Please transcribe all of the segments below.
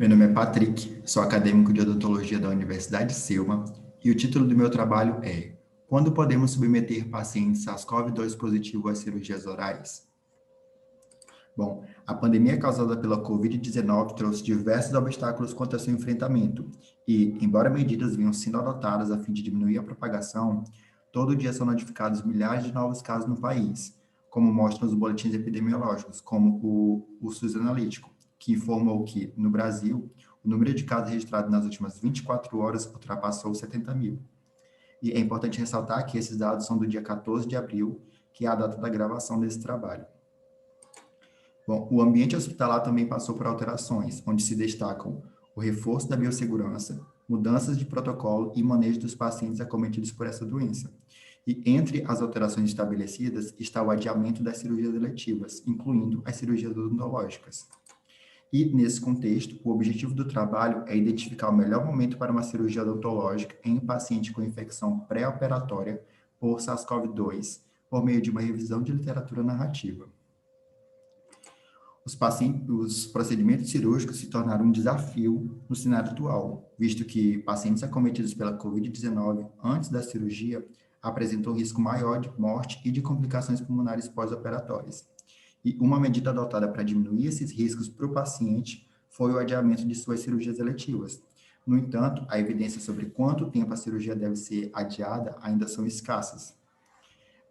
Meu nome é Patrick, sou acadêmico de odontologia da Universidade Selma e o título do meu trabalho é Quando podemos submeter pacientes SARS-CoV-2 positivo às cirurgias orais? Bom, a pandemia causada pela Covid-19 trouxe diversos obstáculos quanto ao seu enfrentamento e, embora medidas venham sendo adotadas a fim de diminuir a propagação, todo dia são notificados milhares de novos casos no país, como mostram os boletins epidemiológicos, como o SUS Analítico, que informou que, no Brasil, o número de casos registrados nas últimas 24 horas ultrapassou 70 mil. E é importante ressaltar que esses dados são do dia 14 de abril, que é a data da gravação desse trabalho. Bom, o ambiente hospitalar também passou por alterações, onde se destacam o reforço da biossegurança, mudanças de protocolo e manejo dos pacientes acometidos por essa doença. E entre as alterações estabelecidas está o adiamento das cirurgias eletivas, incluindo as cirurgias odontológicas. E, nesse contexto, o objetivo do trabalho é identificar o melhor momento para uma cirurgia odontológica em um paciente com infecção pré-operatória por SARS-CoV-2, por meio de uma revisão de literatura narrativa. Os procedimentos cirúrgicos se tornaram um desafio no cenário atual, visto que pacientes acometidos pela Covid-19 antes da cirurgia apresentam risco maior de morte e de complicações pulmonares pós-operatórias. E uma medida adotada para diminuir esses riscos para o paciente foi o adiamento de suas cirurgias eletivas. No entanto, a evidência sobre quanto tempo a cirurgia deve ser adiada ainda são escassas.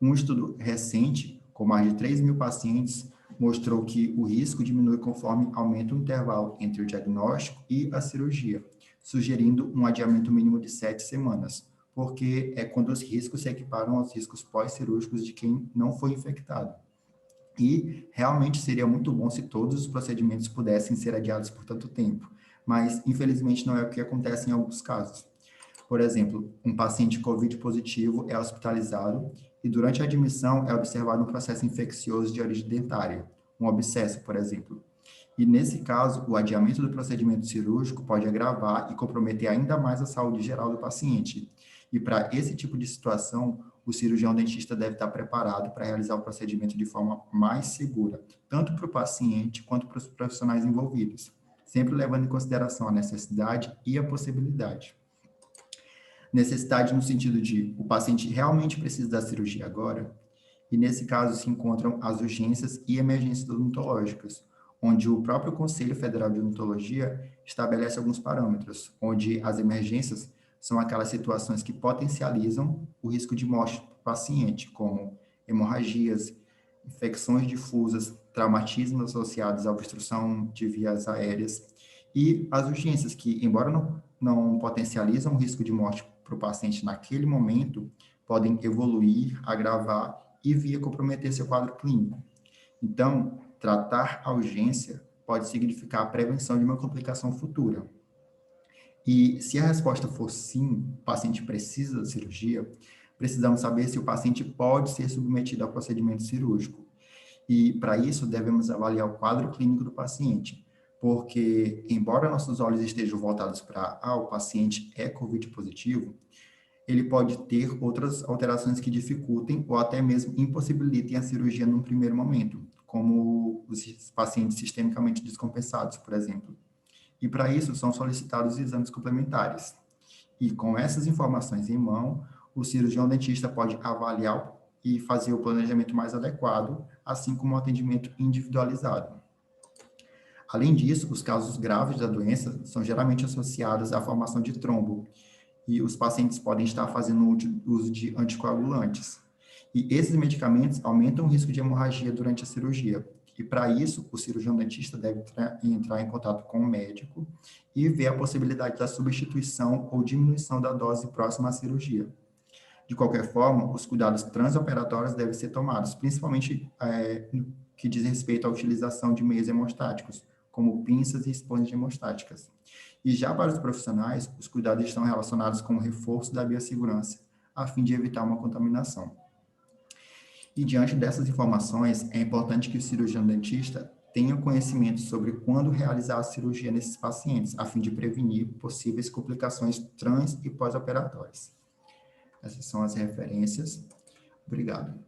Um estudo recente, com mais de 3 mil pacientes, mostrou que o risco diminui conforme aumenta o intervalo entre o diagnóstico e a cirurgia, sugerindo um adiamento mínimo de 7 semanas, porque é quando os riscos se equiparam aos riscos pós-cirúrgicos de quem não foi infectado. E realmente seria muito bom se todos os procedimentos pudessem ser adiados por tanto tempo, mas infelizmente não é o que acontece em alguns casos. Por exemplo, um paciente COVID positivo é hospitalizado e durante a admissão é observado um processo infeccioso de origem dentária, um abscesso, por exemplo. E nesse caso, o adiamento do procedimento cirúrgico pode agravar e comprometer ainda mais a saúde geral do paciente. E para esse tipo de situação, o cirurgião dentista deve estar preparado para realizar o procedimento de forma mais segura, tanto para o paciente quanto para os profissionais envolvidos, sempre levando em consideração a necessidade e a possibilidade. Necessidade no sentido de o paciente realmente precisa da cirurgia agora, e nesse caso se encontram as urgências e emergências odontológicas, onde o próprio Conselho Federal de Odontologia estabelece alguns parâmetros, onde as emergências são aquelas situações que potencializam o risco de morte do paciente, como hemorragias, infecções difusas, traumatismos associados à obstrução de vias aéreas, e as urgências que, embora não potencializam o risco de morte para o paciente naquele momento, podem evoluir, agravar e vir comprometer seu quadro clínico. Então, tratar a urgência pode significar a prevenção de uma complicação futura. E se a resposta for sim, o paciente precisa da cirurgia, precisamos saber se o paciente pode ser submetido ao procedimento cirúrgico. E, para isso, devemos avaliar o quadro clínico do paciente, porque, embora nossos olhos estejam voltados para, o paciente é COVID positivo, ele pode ter outras alterações que dificultem ou até mesmo impossibilitem a cirurgia num primeiro momento, como os pacientes sistemicamente descompensados, por exemplo. E para isso são solicitados exames complementares. E com essas informações em mão, o cirurgião dentista pode avaliar e fazer o planejamento mais adequado, assim como o atendimento individualizado. Além disso, os casos graves da doença são geralmente associados à formação de trombo, e os pacientes podem estar fazendo uso de anticoagulantes. E esses medicamentos aumentam o risco de hemorragia durante a cirurgia. E para isso, o cirurgião dentista deve entrar em contato com o médico e ver a possibilidade da substituição ou diminuição da dose próxima à cirurgia. De qualquer forma, os cuidados transoperatórios devem ser tomados, principalmente no que diz respeito à utilização de meios hemostáticos, como pinças e esponjas hemostáticas. E já para os profissionais, os cuidados estão relacionados com o reforço da biossegurança, a fim de evitar uma contaminação. E diante dessas informações, é importante que o cirurgião dentista tenha conhecimento sobre quando realizar a cirurgia nesses pacientes, a fim de prevenir possíveis complicações trans e pós-operatórias. Essas são as referências. Obrigado.